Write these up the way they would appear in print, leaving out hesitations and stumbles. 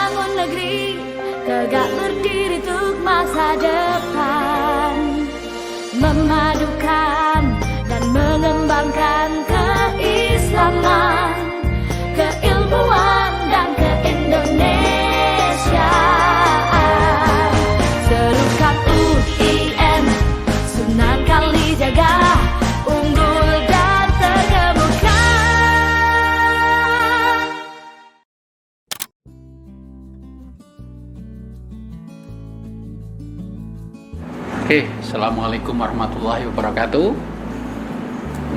membangun negeri tegak berdiri untuk masa depan, memadukan dan mengembangkan keislaman, keilmuan dan keindonesiaan. Serukan UIN, Sunan Kalijaga, unggul dan terkemuka. Oke, Assalamualaikum warahmatullahi wabarakatuh.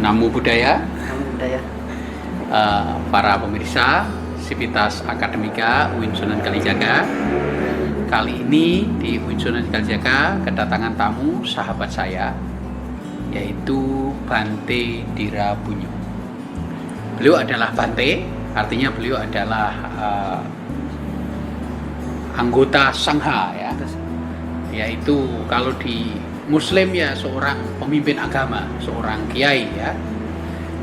Namo Buddhaya. Para pemirsa Sivitas Akademika UIN Sunan Kalijaga. Kali ini di UIN Sunan Kalijaga kedatangan tamu sahabat saya, yaitu Bante Dirabunyu. Beliau adalah Bante, artinya beliau adalah anggota Sangha, ya. Yaitu kalau di Muslim ya seorang pemimpin agama, seorang kiai, ya.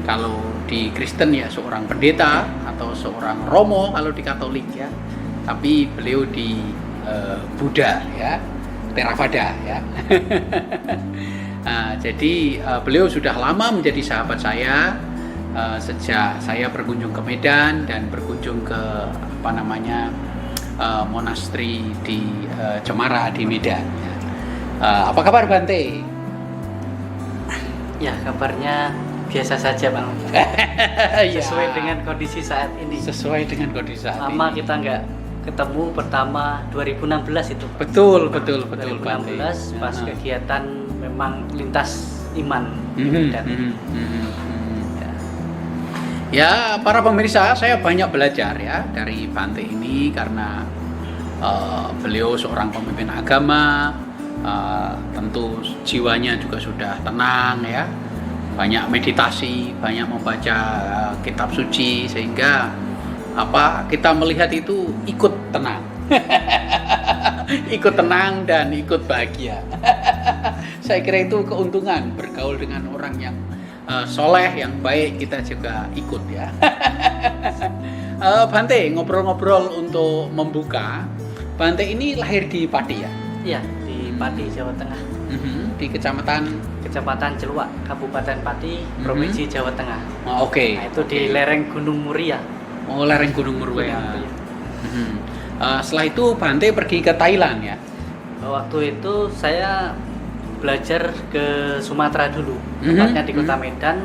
Kalau di Kristen ya seorang pendeta atau seorang romo kalau di Katolik, ya. Tapi beliau di Buddha, ya, Theravada, ya. Nah, jadi beliau sudah lama menjadi sahabat saya sejak saya berkunjung ke Medan dan berkunjung ke monasteri di Cemara di Medan. Apa kabar Bante? Ya, kabarnya biasa saja, Bang. Sesuai dengan kondisi saat ini. Sesuai dengan kondisi saat Lama ini. kita nggak ketemu, pertama 2016 itu. Betul Bante. 2016 pas kegiatan memang lintas iman. Ya, para pemirsa, saya banyak belajar ya dari Bante ini karena beliau seorang pemimpin agama, tentu jiwanya juga sudah tenang, ya. Banyak meditasi, banyak membaca kitab suci, sehingga kita melihat itu ikut tenang. Ikut tenang dan ikut bahagia. Saya kira itu keuntungan bergaul dengan orang yang soleh, yang baik, kita juga ikut, ya. Bante, ngobrol-ngobrol untuk membuka. Bante ini lahir di Pati, ya? Iya, di Pati, Jawa Tengah. Di Kecamatan Celuak, Kabupaten Pati, Provinsi Jawa Tengah. Oke. Nah, itu di lereng Gunung Muria. Oh, lereng Gunung Muria. Setelah itu Bante pergi ke Thailand, ya? Waktu itu saya belajar ke Sumatera dulu, tepatnya di Kota Medan.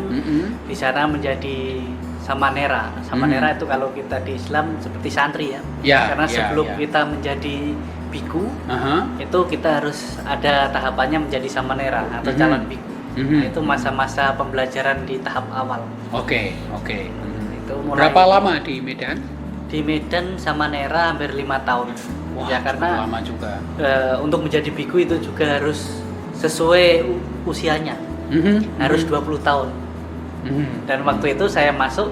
Di sana menjadi samanera. Samanera itu kalau kita di Islam seperti santri, ya. Karena sebelum kita menjadi biku, itu kita harus ada tahapannya menjadi samanera atau calon biku. Nah, itu masa-masa pembelajaran di tahap awal. Oke. Itu mulai Berapa lama di Medan? Di Medan samanera hampir 5 tahun. Wah, Ya, karena lama juga. Untuk menjadi biku itu juga harus sesuai usianya. Harus 20 tahun. Dan waktu itu saya masuk,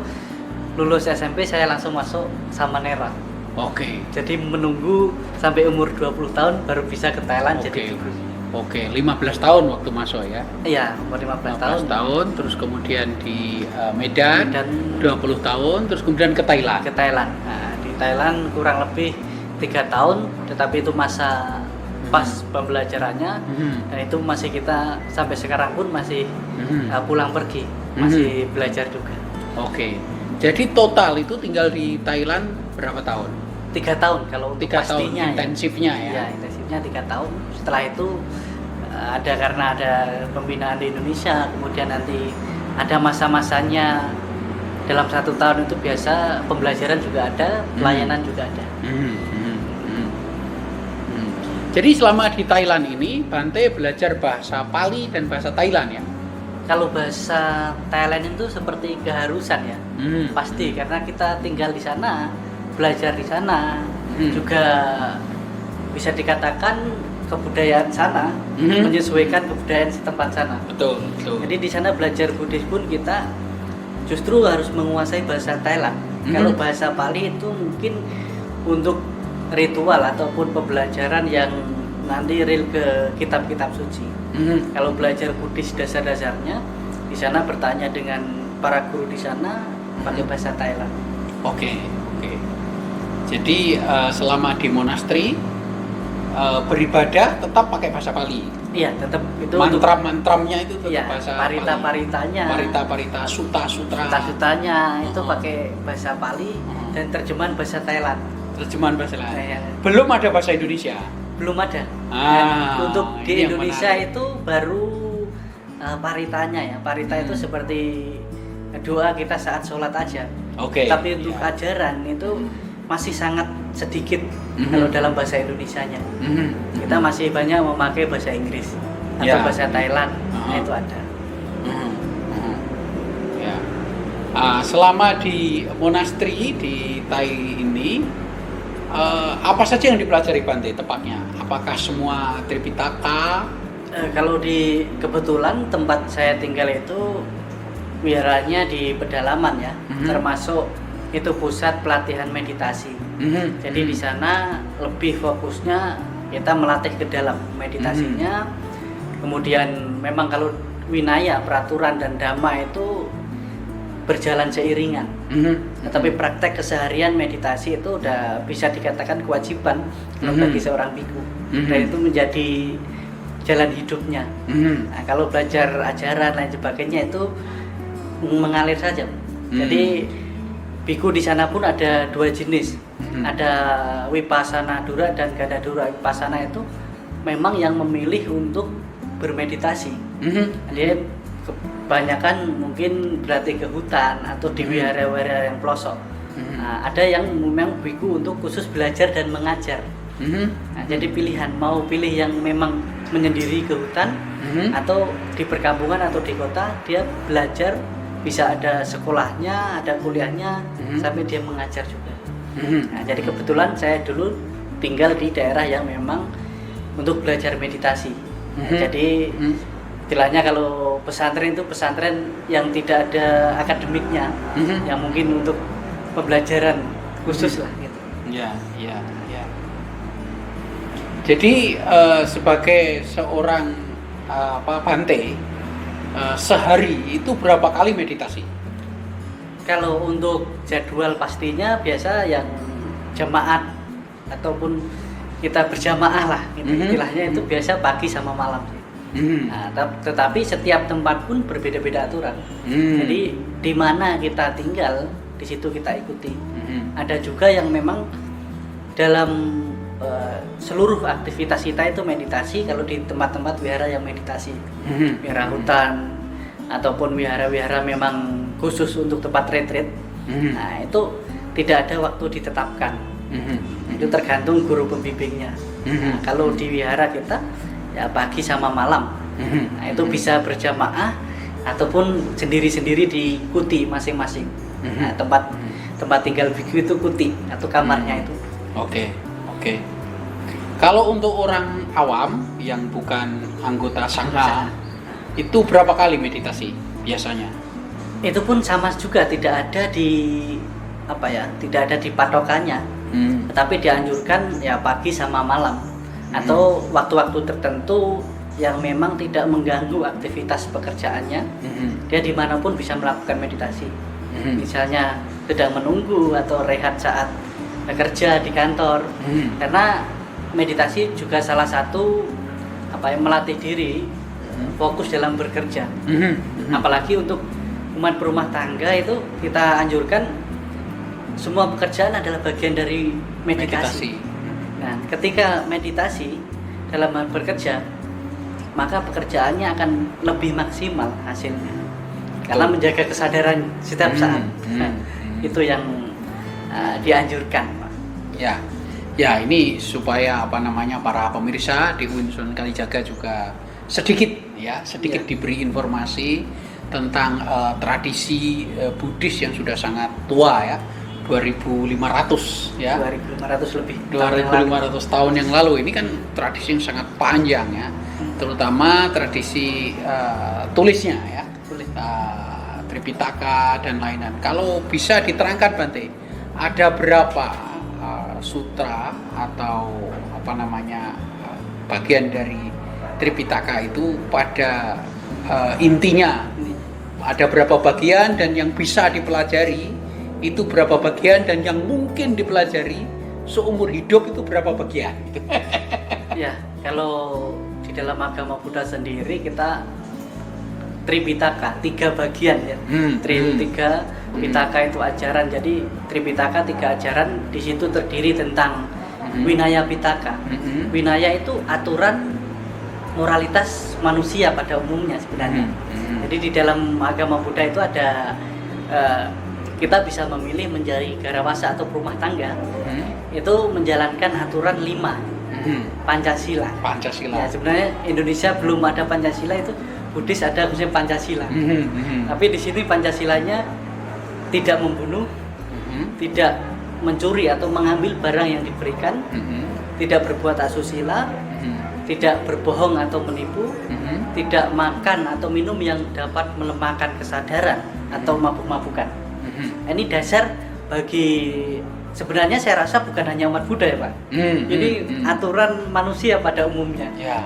lulus SMP saya langsung masuk samanera. Oke. Jadi menunggu sampai umur 20 tahun baru bisa ke Thailand jadi biku. Oke, 15 tahun waktu masuk, ya? Iya, umur 15 tahun. Terus kemudian di Medan 20 tahun, terus kemudian ke Thailand. Ke Thailand. Nah, di Thailand kurang lebih 3 tahun, tetapi itu masa pas pembelajarannya, dan itu masih kita sampai sekarang pun masih pulang pergi, masih belajar juga. Oke. Jadi total itu tinggal di Thailand berapa tahun? 3 tahun kalau untuk 3 tahun pastinya, intensifnya, ya? Ya, intensifnya 3 tahun. Setelah itu karena ada pembinaan di Indonesia, kemudian nanti ada masa-masanya. Dalam 1 tahun itu biasa pembelajaran juga ada, pelayanan juga ada. Jadi selama di Thailand ini Bante belajar bahasa Pali dan bahasa Thailand, ya? Kalau bahasa Thailand itu seperti keharusan, ya. Pasti karena kita tinggal di sana, belajar di sana, juga bisa dikatakan kebudayaan sana, menyesuaikan kebudayaan setempat sana. Betul. Jadi di sana belajar Buddhis pun kita justru harus menguasai bahasa Thailand. Kalau bahasa Pali itu mungkin untuk ritual ataupun pembelajaran yang nanti real ke kitab-kitab suci. Kalau belajar Buddhis dasar-dasarnya, di sana bertanya dengan para guru di sana pakai bahasa Thailand. Oke. Jadi selama di monasteri beribadah tetap pakai bahasa Pali. Iya, tetap itu Mantra-mantramnya itu tetap ya, bahasa parita-paritanya. Pali. Parita-parita, suta-sutra. Suta-sutanya itu pakai bahasa Pali dan terjemahan bahasa Thailand. Terjemahan bahasa lain. Iya. Belum ada bahasa Indonesia. Belum ada. Ah, Dan untuk di ini yang Indonesia menarik. itu baru paritanya ya. Parita itu seperti doa kita saat sholat aja. Oke. Tapi untuk ya. ajaran itu masih sangat sedikit Mhm. kalau dalam bahasa Indonesianya. Mhm. Kita masih banyak memakai bahasa Inggris atau Ya. bahasa Thailand. Nah, Ah. itu ada. Mhm. Mhm. Ya. Selama di monasteri di Tai ini, apa saja yang dipelajari Bante tepatnya? Apakah semua Tripitaka? Kalau di kebetulan tempat saya tinggal itu wiharanya di pedalaman ya, Mhm. termasuk itu pusat pelatihan meditasi. Mhm. Jadi di sana lebih fokusnya kita melatih ke dalam meditasinya. Kemudian memang kalau winaya, peraturan dan dhamma itu berjalan seiringan. Mhm. Tapi praktek keseharian meditasi itu udah bisa dikatakan kewajiban kalau Mhm. bagi seorang biku. Mhm. Dan itu menjadi jalan hidupnya. Mhm. Nah, kalau belajar ajaran lain sebagainya itu mengalir saja. Jadi biku di sana pun ada dua jenis. Ada Vipassana Dura dan Ganda Dura. Vipassana itu memang yang memilih untuk bermeditasi. Mhm. Dia kebanyakan mungkin berarti ke hutan atau di wihara-wihara yang pelosok. Nah, ada yang memang biku untuk khusus belajar dan mengajar. Mhm. Nah, jadi pilihan mau pilih yang memang menyendiri ke hutan Mhm. atau di perkampungan atau di kota, dia belajar, bisa ada sekolahnya, ada kuliahnya, sampai dia mengajar juga. Nah, jadi kebetulan saya dulu tinggal di daerah yang memang untuk belajar meditasi. Nah, jadi istilahnya kalau pesantren itu pesantren yang tidak ada akademiknya, yang mungkin untuk pembelajaran khusus lah gitu. Ya, ya, ya. Jadi sebagai seorang Bante, sehari itu berapa kali meditasi? Kalau untuk jadwal pastinya biasa yang jamaat ataupun kita berjamaah lah gitu. Istilahnya itu biasa pagi sama malam sih. Nah, tetapi setiap tempat pun berbeda-beda aturan. Jadi di mana kita tinggal di situ kita ikuti. Ada juga yang memang dalam seluruh aktivitas kita itu meditasi. Kalau di tempat-tempat wihara yang meditasi, wihara hutan ataupun wihara-wihara memang khusus untuk tempat retreat, nah itu tidak ada waktu ditetapkan. Itu tergantung guru pembimbingnya. Nah, kalau di wihara kita ya pagi sama malam. Nah, itu bisa berjamaah ataupun sendiri-sendiri diikuti masing-masing. Nah, tempat tinggal biku itu kuti atau kamarnya itu. Oke, oke. Kalau untuk orang awam yang bukan anggota sangha, itu berapa kali meditasi biasanya? Itu pun sama juga, tidak ada tidak ada di patokannya. Tetapi dianjurkan ya pagi sama malam atau waktu-waktu tertentu yang memang tidak mengganggu aktivitas pekerjaannya. Dia dimanapun bisa melakukan meditasi. Misalnya sedang menunggu atau rehat saat bekerja di kantor. Karena meditasi juga salah satu melatih diri fokus dalam bekerja. Apalagi untuk umat berumah tangga itu kita anjurkan semua pekerjaan adalah bagian dari meditasi. Nah, ketika meditasi dalam hal bekerja, maka pekerjaannya akan lebih maksimal hasilnya. Karena menjaga kesadaran setiap saat. Itu yang dianjurkan, Pak. Ya, ini supaya para pemirsa di UIN Sunan Kalijaga juga sedikit diberi informasi tentang tradisi Buddhis yang sudah sangat tua ya, 2500 ya. 2500 lebih. 2500 tahun yang lalu. Ini kan tradisi yang sangat panjang ya, terutama tradisi tulisnya ya, Tripitaka dan lain-lain. Kalau bisa diterangkan Bante, ada berapa sutra atau bagian dari Tripitaka itu pada intinya ada berapa bagian, dan yang bisa dipelajari itu berapa bagian, dan yang mungkin dipelajari seumur hidup itu berapa bagian? Ya, kalau di dalam agama Buddha sendiri kita Tripitaka, 3 bagian ya. Tiga Pitaka itu ajaran. Jadi Tripitaka 3 ajaran, di situ terdiri tentang Winaya Pitaka. Winaya itu aturan moralitas manusia pada umumnya sebenarnya. Jadi di dalam agama Buddha itu ada kita bisa memilih menjadi garawasa atau rumah tangga. Itu menjalankan aturan 5 Pancasila. Pancasila. Ya, sebenarnya Indonesia belum ada Pancasila, itu Buddhis ada khususnya Pancasila. Tapi di sini Pancasilanya tidak membunuh, tidak mencuri atau mengambil barang yang diberikan, tidak berbuat asusila, tidak berbohong atau menipu, tidak makan atau minum yang dapat melemahkan kesadaran atau mabuk-mabukan. Ini dasar bagi, sebenarnya saya rasa bukan hanya umat Buddha ya Pak. Ini aturan manusia pada umumnya. Ya.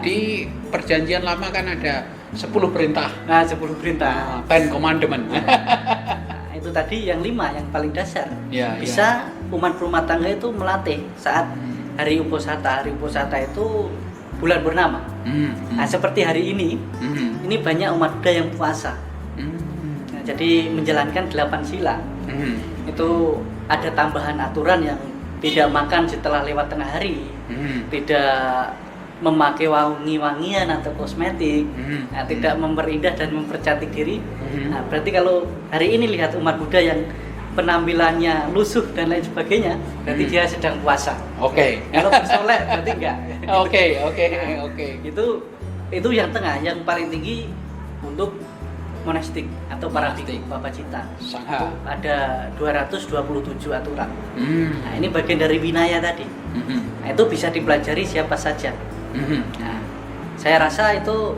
Di Perjanjian Lama kan ada 10 perintah. Nah, 10 perintah. 10 commandment. Nah, itu tadi yang 5 yang paling dasar. Bisa umat rumah tangga itu melatih saat hari Uposatha. Hari Uposatha itu bulan purnama. Nah, seperti hari ini banyak umat Buddha yang puasa. Nah, jadi menjalankan 8 sila. Itu ada tambahan aturan yang tidak makan setelah lewat tengah hari, tidak memakai wangi-wangian atau kosmetik, nah, tidak memperindah dan mempercantik diri. Nah, berarti kalau hari ini lihat umat Buddha yang penampilannya lusuh dan lain sebagainya, berarti dia sedang puasa. Oke. Kalau bersolek berarti enggak. Oke. Itu yang tengah, yang paling tinggi untuk monastik atau para bhikkhu Bapacita. Sangha. Ada 227 aturan. Nah, ini bagian dari Winaya tadi. Nah, itu bisa dipelajari siapa saja. Nah, saya rasa itu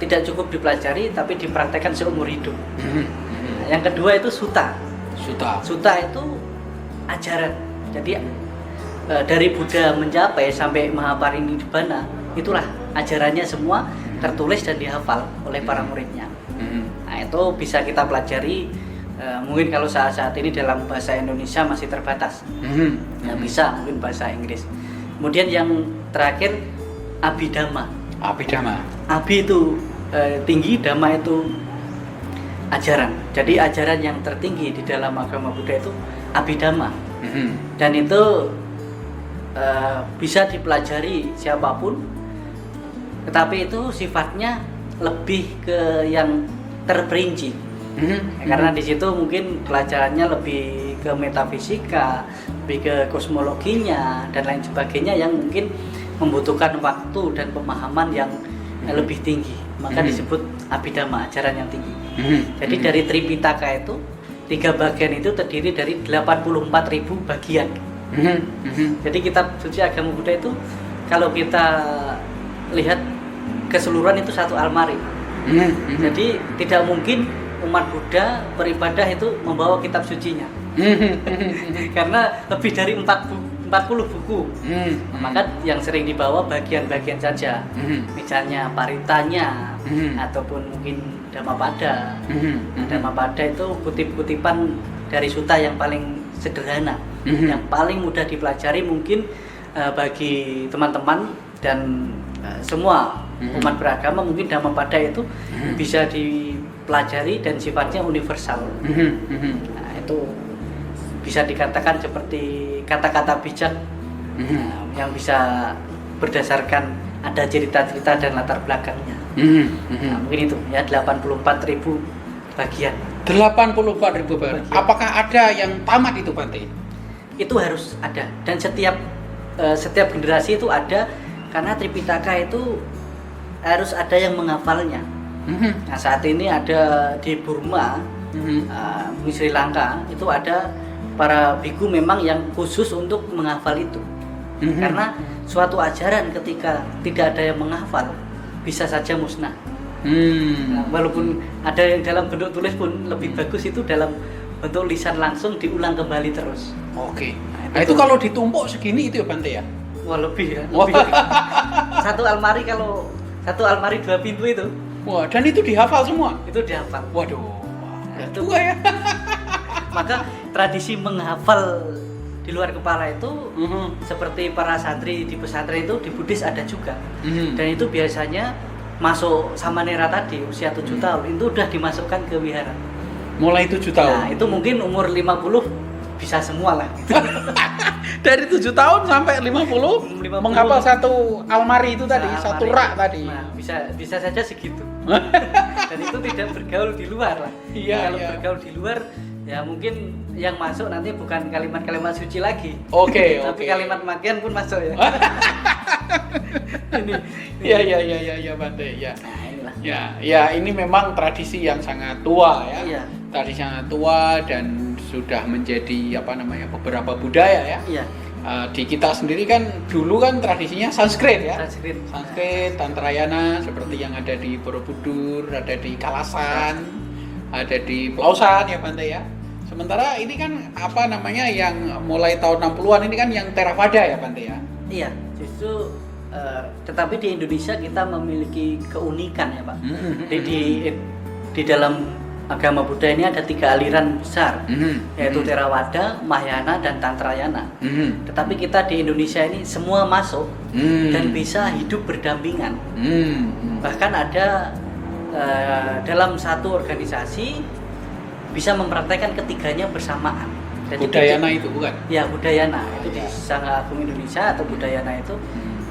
tidak cukup dipelajari, tapi dipraktekkan seumur hidup. Nah, yang kedua itu Sutta. Sutta itu ajaran. Jadi dari Buddha mencapai sampai Mahaparinibbana, itulah ajarannya semua tertulis dan dihafal oleh para muridnya. Nah, itu bisa kita pelajari. Mungkin kalau saat ini dalam bahasa Indonesia masih terbatas. Bisa mungkin bahasa Inggris. Kemudian yang terakhir Abhidhamma. Abhi itu tinggi, Dhamma itu ajaran. Jadi ajaran yang tertinggi di dalam agama Buddha itu Abhidhamma. Dan itu bisa dipelajari siapapun, tetapi itu sifatnya lebih ke yang terperinci. Karena di situ mungkin pelajarannya lebih ke metafisika, lebih ke kosmologinya dan lain sebagainya yang mungkin membutuhkan waktu dan pemahaman yang lebih tinggi. Maka disebut Abhidhamma, ajaran yang tinggi. Jadi dari Tripitaka itu 3 bagian itu terdiri dari 84.000 bagian. Jadi kitab suci agama Buddha itu kalau kita lihat keseluruhan itu satu almari. Jadi tidak mungkin umat Buddha beribadah itu membawa kitab sucinya. Karena lebih dari 40 buku. Maka yang sering dibawa bagian-bagian saja. Misalnya paritanya ataupun mungkin Dhammapada. Dhammapada itu kutip-kutipan dari sutta yang paling sederhana, yang paling mudah dipelajari mungkin bagi teman-teman dan semua umat beragama. Mungkin Dhammapada itu bisa dipelajari dan sifatnya universal. Nah, itu bisa dikatakan seperti kata-kata bijak yang bisa berdasarkan ada cerita-cerita dan latar belakangnya. Nah, mungkin itu ya 84.000 bagian. 84.000 bagian. Apakah ada yang tamat itu, Bante? Itu harus ada, dan setiap generasi itu ada, karena Tripitaka itu harus ada yang menghafalnya. Nah, saat ini ada di Burma, di Sri Lanka itu ada para biku memang yang khusus untuk menghafal itu. Karena suatu ajaran ketika tidak ada yang menghafal bisa saja musnah. Nah, walaupun ada yang dalam bentuk tulis pun lebih bagus itu dalam bentuk lisan langsung diulang kembali terus. Oke. Nah, itu kalau ditumpuk segini itu ya, Bante ya? Wah, lebih ya. Lebih. Satu almari 2 pintu itu. Wah, dan itu dihafal semua? Itu dihafal. Waduh. Nah, itu ya. maka tradisi menghafal di luar kepala itu seperti para santri di pesantren itu di Buddhis ada juga. Dan itu biasanya masuk samanera tadi usia 7 tahun itu udah dimasukkan ke wihara. Mulai 7 tahun. Nah, itu mungkin umur 50 bisa semua lah. Gitu. Dari 7 tahun sampai 50 menghafal satu almari itu tadi, satu rak tadi. Nah, bisa saja segitu. Dan itu tidak bergaul di luar lah. Iya, Kalau iya. bergaul di luar ya mungkin yang masuk nanti bukan kalimat-kalimat suci lagi. Oke, Tapi kalimat makian pun masuk ya. Ini. Ya, Bante, ya. Nah, inilah. Ya, ini memang tradisi yang sangat tua ya. Iya. Tradisi yang sangat tua dan sudah menjadi beberapa budaya ya. Iya. Di kita sendiri kan dulu kan tradisinya Sanskrit ya. Sanskrit. Tantrayana seperti yang ada di Borobudur, ada di Kalasan, ada di Pelausan ya Bante ya. Sementara ini kan yang mulai tahun 60-an ini kan yang Theravada ya Bante ya. Iya, justru tetapi di Indonesia kita memiliki keunikan ya Pak. Di dalam agama Buddha ini ada 3 aliran besar, yaitu Theravada, Mahayana, dan Tantrayana. Tetapi kita di Indonesia ini semua masuk dan bisa hidup berdampingan. Bahkan ada dalam satu organisasi bisa mempraktekkan ketiganya bersamaan. Jadi Budayana itu bukan? Ya, Budayana itu di Sangha Agung Indonesia atau Budayana itu.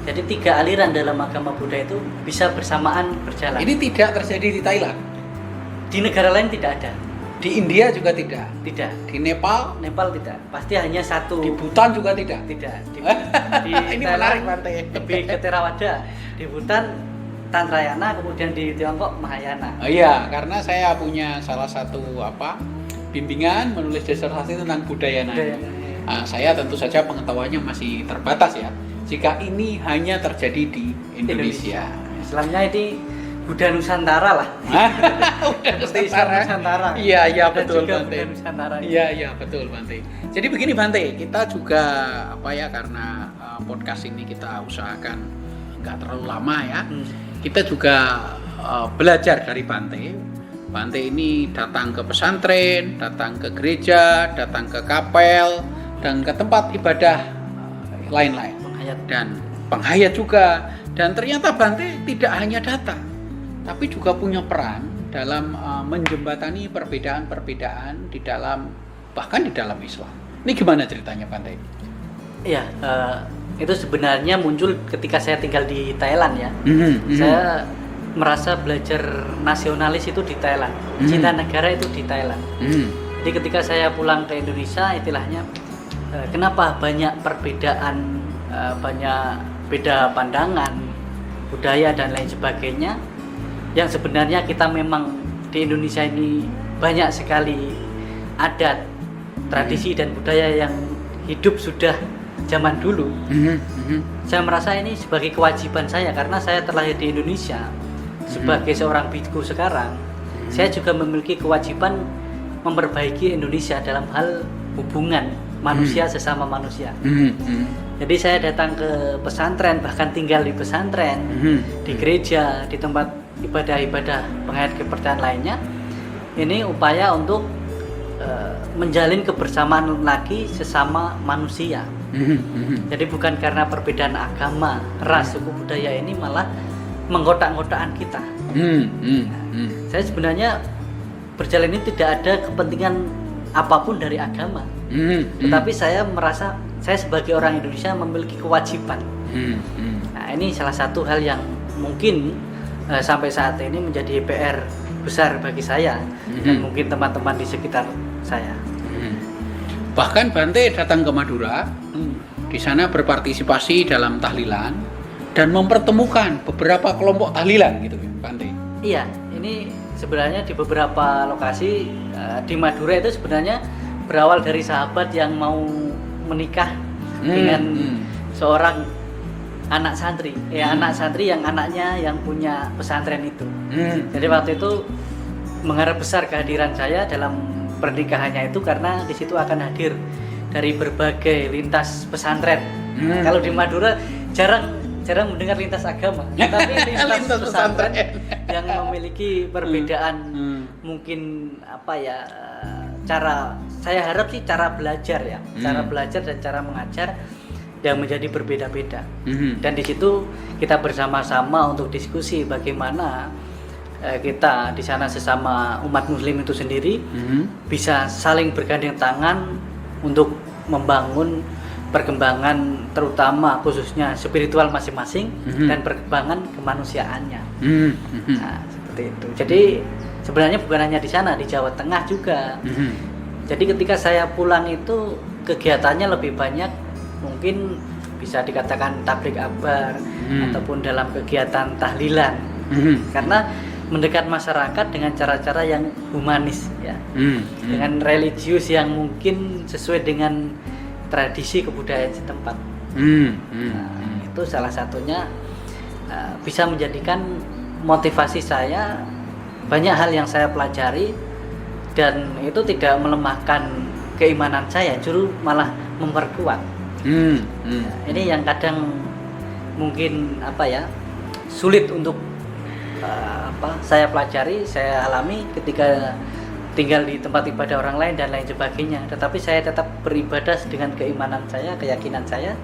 Jadi 3 aliran dalam agama Buddha itu bisa bersamaan berjalan. Ini tidak terjadi di Thailand. Di negara lain tidak ada. Di India juga tidak. Tidak. Di Nepal Tidak. Pasti hanya satu. Di Bhutan juga tidak. Tidak. Di Ini menarik Bante. Lebih ke Theravada. Di Bhutan Tantrayana, kemudian di Tiongkok Mahayana. Oh iya, karena saya punya salah satu bimbingan menulis disertasi tentang Budayana. Saya tentu saja pengetahuannya masih terbatas ya. Jika ini hanya terjadi di Indonesia. Islamnya ini Buddha Nusantara lah. Seperti Islam Nusantara. Iya betul juga Bante. Buddha Nusantara. Iya betul Bante. Jadi begini Bante, kita juga karena podcast ini kita usahakan nggak terlalu lama ya. Kita juga belajar dari Bante. Bante ini datang ke pesantren, datang ke gereja, datang ke kapel, dan ke tempat ibadah lain-lain. Dan penghayat juga. Dan ternyata Bante tidak hanya datang, tapi juga punya peran dalam menjembatani perbedaan-perbedaan bahkan di dalam Islam. Ini gimana ceritanya Bante? Iya, itu sebenarnya muncul ketika saya tinggal di Thailand ya. Saya merasa belajar nasionalis itu di Thailand, cinta negara itu di Thailand. Jadi ketika saya pulang ke Indonesia, istilahnya kenapa banyak perbedaan, banyak beda pandangan, budaya dan lain sebagainya, yang sebenarnya kita memang di Indonesia ini banyak sekali adat, tradisi dan budaya yang hidup sudah zaman dulu. Saya merasa ini sebagai kewajiban saya karena saya terlahir di Indonesia. Sebagai seorang biku sekarang, saya juga memiliki kewajiban memperbaiki Indonesia dalam hal hubungan manusia sesama manusia. Jadi saya datang ke pesantren, bahkan tinggal di pesantren, di gereja, di tempat ibadah-ibadah penghayat kepercayaan lainnya. Ini upaya untuk menjalin kebersamaan lagi sesama manusia. Jadi bukan karena perbedaan agama, ras, suku, budaya ini malah mengkotak-kotakan kita. Saya sebenarnya berjalan ini tidak ada kepentingan apapun dari agama, tetapi saya merasa saya sebagai orang Indonesia memiliki kewajiban. Nah, ini salah satu hal yang mungkin sampai saat ini menjadi PR besar bagi saya dan mungkin teman-teman di sekitar saya. Bahkan Bante datang ke Madura, di sana berpartisipasi dalam tahlilan dan mempertemukan beberapa kelompok tahlilan gitu Bante. Iya, ini sebenarnya di beberapa lokasi di Madura itu sebenarnya berawal dari sahabat yang mau menikah dengan seorang anak santri, anak santri yang anaknya yang punya pesantren itu. Jadi waktu itu mengharap besar kehadiran saya dalam pernikahannya itu karena di situ akan hadir dari berbagai lintas pesantren. Kalau di Madura jarang mendengar lintas agama, tapi lintas pesantren yang memiliki perbedaan mungkin cara saya harap sih cara belajar ya, cara belajar dan cara mengajar yang menjadi berbeda-beda. Dan di situ kita bersama-sama untuk diskusi bagaimana kita di sana sesama umat muslim itu sendiri bisa saling bergandeng tangan untuk membangun perkembangan, terutama khususnya spiritual masing-masing dan perkembangan kemanusiaannya. Nah, seperti itu. Jadi sebenarnya bukan hanya di sana, di Jawa Tengah juga. Jadi ketika saya pulang itu kegiatannya lebih banyak, mungkin bisa dikatakan tablik akbar ataupun dalam kegiatan tahlilan. Karena mendekat masyarakat dengan cara-cara yang humanis ya, dengan religius yang mungkin sesuai dengan tradisi kebudayaan setempat. Nah, itu salah satunya bisa menjadikan motivasi saya, banyak hal yang saya pelajari dan itu tidak melemahkan keimanan saya, justru malah memperkuat. Ini yang kadang mungkin sulit untuk saya pelajari, saya alami ketika tinggal di tempat ibadah orang lain dan lain sebagainya. Tetapi saya tetap beribadah dengan keimanan saya, keyakinan saya,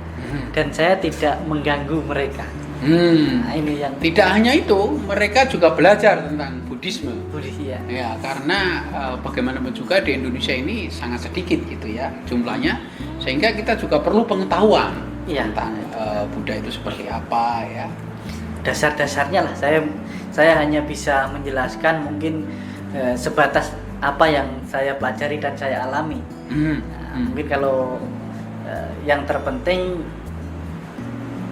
dan saya tidak mengganggu mereka. Nah, ini yang tidak hanya itu, mereka juga belajar tentang Buddhisme. Ya, karena bagaimanapun juga di Indonesia ini sangat sedikit gitu ya jumlahnya, sehingga kita juga perlu pengetahuan tentang Buddha itu seperti apa ya. Dasar-dasarnya lah, saya hanya bisa menjelaskan mungkin sebatas apa yang saya pelajari dan saya alami. Mungkin kalau yang terpenting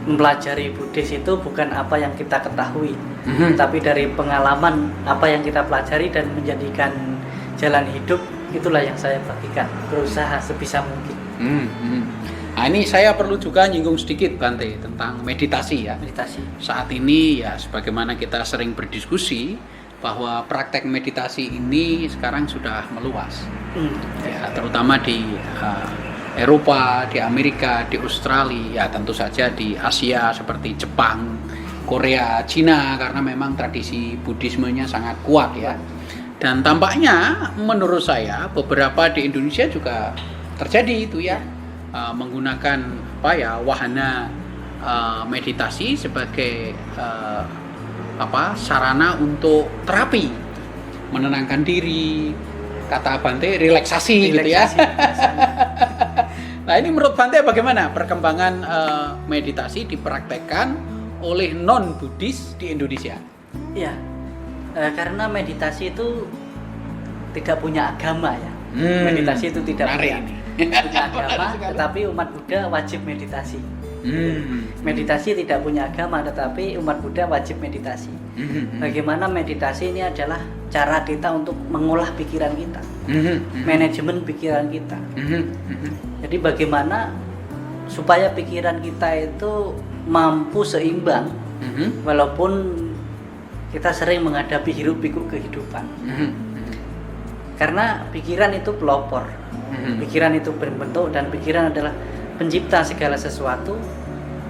mempelajari Buddhis itu bukan apa yang kita ketahui, tapi dari pengalaman apa yang kita pelajari dan menjadikan jalan hidup, itulah yang saya bagikan, berusaha sebisa mungkin. Nah, ini saya perlu juga nyinggung sedikit Bante tentang meditasi ya. Meditasi. Saat ini ya sebagaimana kita sering berdiskusi bahwa praktek meditasi ini sekarang sudah meluas. Ya, terutama di Eropa, di Amerika, di Australia, ya tentu saja di Asia seperti Jepang, Korea, Cina, karena memang tradisi Buddhismenya sangat kuat ya. Dan tampaknya menurut saya beberapa di Indonesia juga terjadi itu ya. Menggunakan wahana meditasi sebagai sarana untuk terapi, menenangkan diri, kata Bante relaksasi gitu ya. Nah, ini menurut Bante bagaimana perkembangan meditasi dipraktekkan oleh non Buddhis di Indonesia? Ya, karena meditasi itu tidak punya agama ya. Meditasi itu tidak punya agama, tetapi umat Buddha wajib meditasi. Meditasi tidak punya agama, tetapi umat Buddha wajib meditasi. Bagaimana meditasi ini adalah cara kita untuk mengolah pikiran kita, manajemen pikiran kita. Jadi bagaimana supaya pikiran kita itu mampu seimbang, walaupun kita sering menghadapi hiruk pikuk kehidupan. Karena pikiran itu pelopor, pikiran itu berbentuk, dan pikiran adalah pencipta segala sesuatu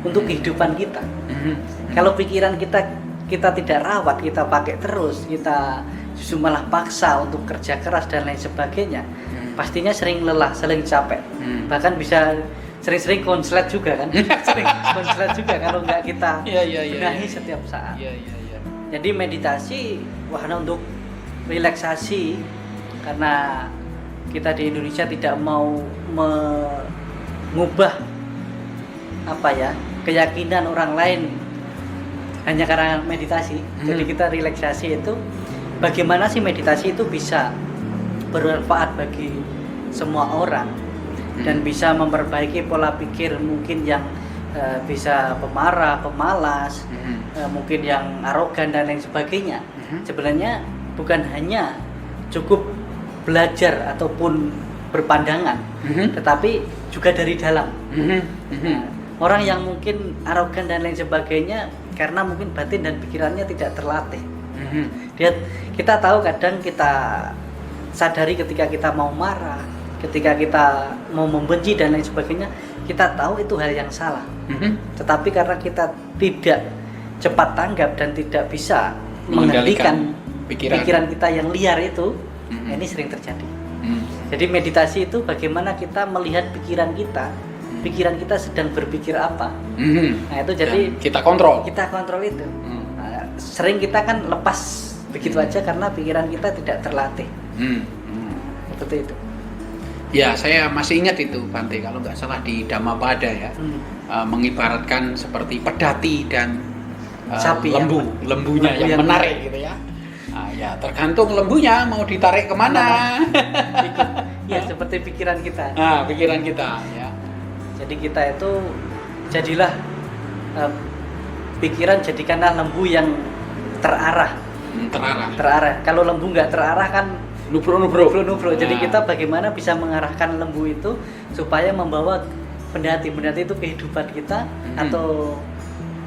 untuk kehidupan kita. Kalau pikiran kita tidak rawat, kita pakai terus, kita justru malah paksa untuk kerja keras dan lain sebagainya, pastinya sering lelah, sering capek, bahkan bisa sering-sering konslet juga kan. Sering konslet juga kalau nggak kita benahi setiap saat. Jadi meditasi wahana untuk relaksasi, karena kita di Indonesia tidak mau mengubah keyakinan orang lain hanya karena meditasi. Jadi kita relaksasi itu bagaimana sih meditasi itu bisa bermanfaat bagi semua orang dan bisa memperbaiki pola pikir mungkin yang bisa pemarah, pemalas, mungkin yang arogan dan lain sebagainya. Sebenarnya bukan hanya cukup belajar ataupun berpandangan, tetapi juga dari dalam. Orang yang mungkin arogan dan lain sebagainya karena mungkin batin dan pikirannya tidak terlatih. Kita tahu kadang kita sadari ketika kita mau marah, ketika kita mau membenci dan lain sebagainya, kita tahu itu hal yang salah. Tetapi karena kita tidak cepat tanggap dan tidak bisa mengendalikan pikiran kita yang liar itu, ini sering terjadi. Jadi meditasi itu bagaimana kita melihat pikiran kita sedang berpikir apa. Nah itu jadi dan kita kontrol itu. Nah, sering kita kan lepas begitu aja karena pikiran kita tidak terlatih. Seperti itu. Ya, saya masih ingat itu Bante, kalau nggak salah di Dhammapada ya, mengibaratkan seperti pedati dan sapi lembunya yang menarik gitu ya. Ya tergantung lembunya mau ditarik kemana. Ya seperti pikiran kita. Pikiran kita ya. Jadi kita itu jadilah pikiran, jadikanlah lembu yang terarah. Terarah. Kalau lembu nggak terarah kan nubro. Jadi kita bagaimana bisa mengarahkan lembu itu supaya membawa pendati itu kehidupan kita atau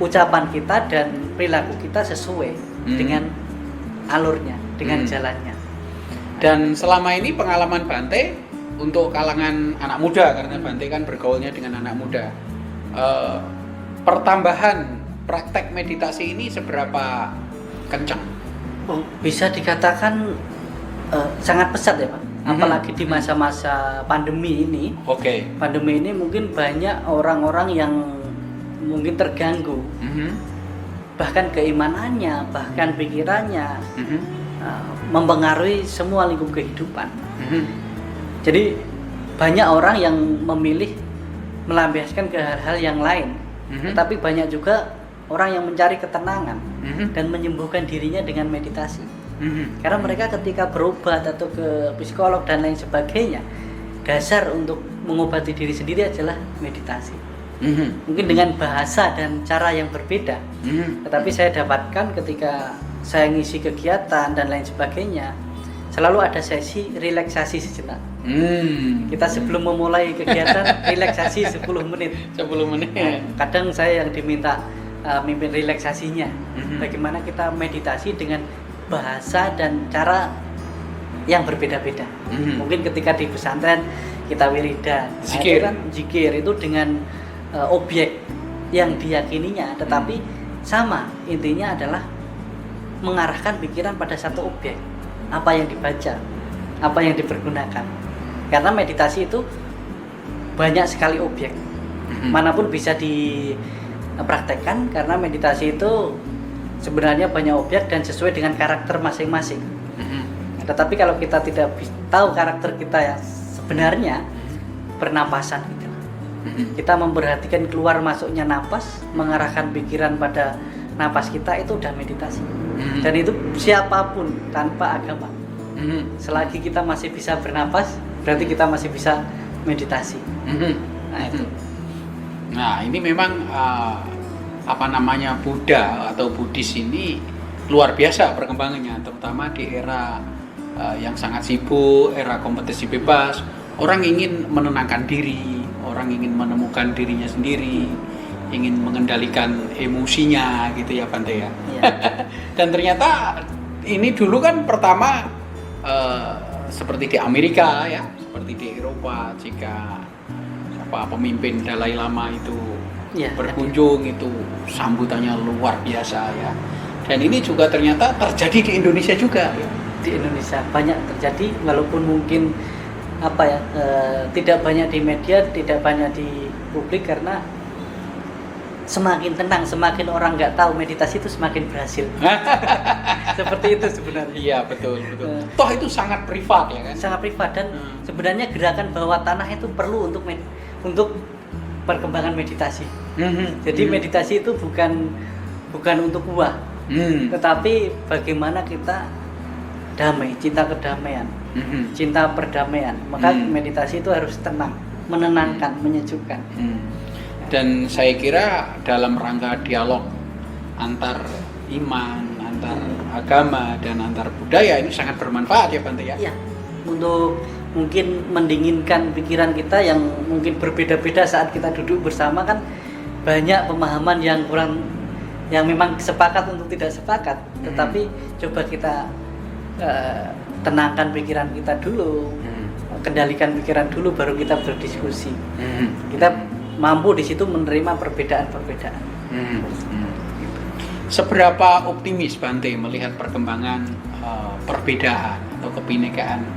ucapan kita dan perilaku kita sesuai dengan alurnya, dengan jalannya. Dan selama ini pengalaman Bante untuk kalangan anak muda, karena Bante kan bergaulnya dengan anak muda, pertambahan praktek meditasi ini seberapa kencang? Bisa dikatakan sangat pesat ya Pak, apalagi di masa-masa pandemi ini. Pandemi ini mungkin banyak orang-orang yang mungkin terganggu, bahkan keimanannya, bahkan pikirannya, mempengaruhi semua lingkup kehidupan. Jadi banyak orang yang memilih melampiaskan ke hal-hal yang lain, tetapi banyak juga orang yang mencari ketenangan dan menyembuhkan dirinya dengan meditasi. Karena mereka ketika berobat atau ke psikolog dan lain sebagainya, dasar untuk mengobati diri sendiri adalah meditasi. Mungkin dengan bahasa dan cara yang berbeda, tetapi saya dapatkan ketika saya ngisi kegiatan dan lain sebagainya, selalu ada sesi relaksasi sejenak. Kita sebelum memulai kegiatan relaksasi 10 menit. Nah, kadang saya yang diminta mimpin relaksasinya. Bagaimana kita meditasi dengan bahasa dan cara yang berbeda-beda. Mungkin ketika di pesantren kita wiridan, zikir. Nah, zikir itu dengan objek yang diyakininya, tetapi sama intinya adalah mengarahkan pikiran pada satu objek, apa yang dibaca, apa yang dipergunakan. Karena meditasi itu banyak sekali objek, manapun bisa dipraktekkan, karena meditasi itu sebenarnya banyak objek dan sesuai dengan karakter masing-masing. Tetapi kalau kita tidak tahu karakter kita yang sebenarnya, pernapasan gitu. Kita memperhatikan keluar masuknya napas, mengarahkan pikiran pada napas kita, itu udah meditasi. Dan itu siapapun tanpa agama. Selagi kita masih bisa bernapas, berarti kita masih bisa meditasi. Nah itu. Nah ini memang Buddha atau Buddhis ini luar biasa perkembangannya, terutama di era yang sangat sibuk, era kompetisi bebas. Orang ingin menenangkan diri, orang ingin menemukan dirinya sendiri, ingin mengendalikan emosinya gitu ya Bante ya. Dan ternyata ini dulu kan pertama seperti di Amerika ya, seperti di Eropa, jika pemimpin Dalai Lama itu berkunjung itu sambutannya luar biasa ya. Dan ini juga ternyata terjadi di Indonesia juga ya. Di Indonesia banyak terjadi, walaupun mungkin tidak banyak di media, tidak banyak di publik, karena semakin tenang, semakin orang nggak tahu meditasi itu semakin berhasil. Seperti itu sebenarnya. Iya betul. Toh itu sangat privat ya kan? Sangat privat, dan sebenarnya gerakan bawah tanah itu perlu untuk perkembangan meditasi. Jadi meditasi itu bukan untuk uang, tetapi bagaimana kita damai, cinta kedamaian, cinta perdamaian. Maka meditasi itu harus tenang, menenangkan, menyejukkan. Dan saya kira dalam rangka dialog antar iman, antar agama dan antar budaya ini sangat bermanfaat ya Bante ya. Iya. Untuk mungkin mendinginkan pikiran kita yang mungkin berbeda-beda saat kita duduk bersama, kan banyak pemahaman yang memang sepakat untuk tidak sepakat. Tetapi coba kita tenangkan pikiran kita dulu, kendalikan pikiran dulu, baru kita berdiskusi. Kita mampu di situ menerima perbedaan-perbedaan. Seberapa optimis Bante melihat perkembangan perbedaan atau kebinekaan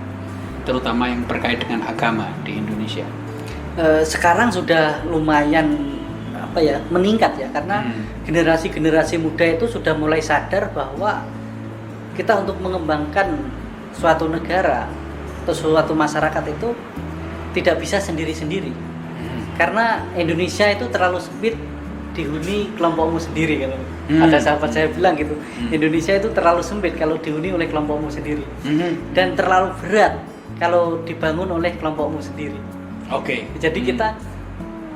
terutama yang berkait dengan agama di Indonesia? Sekarang sudah lumayan meningkat ya, karena generasi-generasi muda itu sudah mulai sadar bahwa kita untuk mengembangkan suatu negara atau suatu masyarakat itu tidak bisa sendiri-sendiri. Karena Indonesia itu terlalu sempit, dihuni kelompokmu sendiri kan. Ada sahabat saya bilang gitu, Indonesia itu terlalu sempit kalau dihuni oleh kelompokmu sendiri. Dan terlalu berat kalau dibangun oleh kelompokmu sendiri. Oke. Jadi kita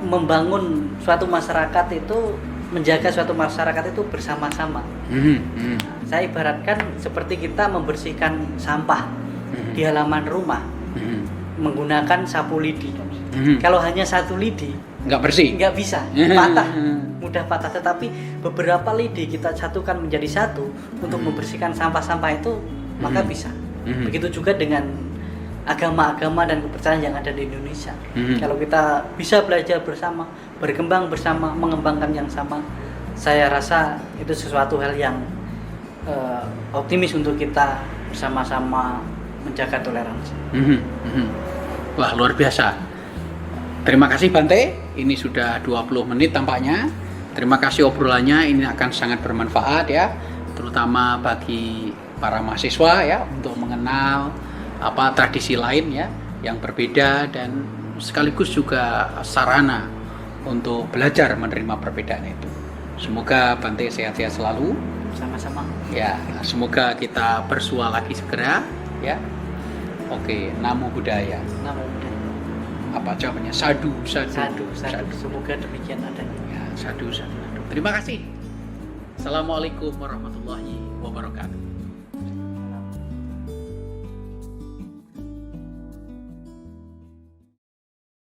membangun suatu masyarakat itu, menjaga suatu masyarakat itu bersama-sama. Saya ibaratkan seperti kita membersihkan sampah di halaman rumah menggunakan sapu lidi. Kalau hanya satu lidi Nggak bersih? nggak bisa, patah, mudah patah. Tetapi beberapa lidi kita satukan menjadi satu untuk membersihkan sampah-sampah itu, maka bisa. Begitu juga dengan agama-agama dan kepercayaan yang ada di Indonesia. Kalau kita bisa belajar bersama, berkembang bersama, mengembangkan yang sama, saya rasa itu sesuatu hal yang optimis untuk kita bersama-sama menjaga toleransi. Wah, luar biasa. Terima kasih Bante, ini sudah 20 menit tampaknya. Terima kasih obrolannya, ini akan sangat bermanfaat ya, terutama bagi para mahasiswa ya, untuk mengenal tradisi lain ya yang berbeda, dan sekaligus juga sarana untuk belajar menerima perbedaan itu. Semoga Bante sehat-sehat selalu. Sama-sama. Ya, semoga kita bersua lagi segera ya. Oke, Namo Buddhaya. Namo Buddhaya. Apa jawabannya? Sadu. Semoga demikian adanya. Ya, sadu. Terima kasih. Assalamualaikum warahmatullahi wabarakatuh.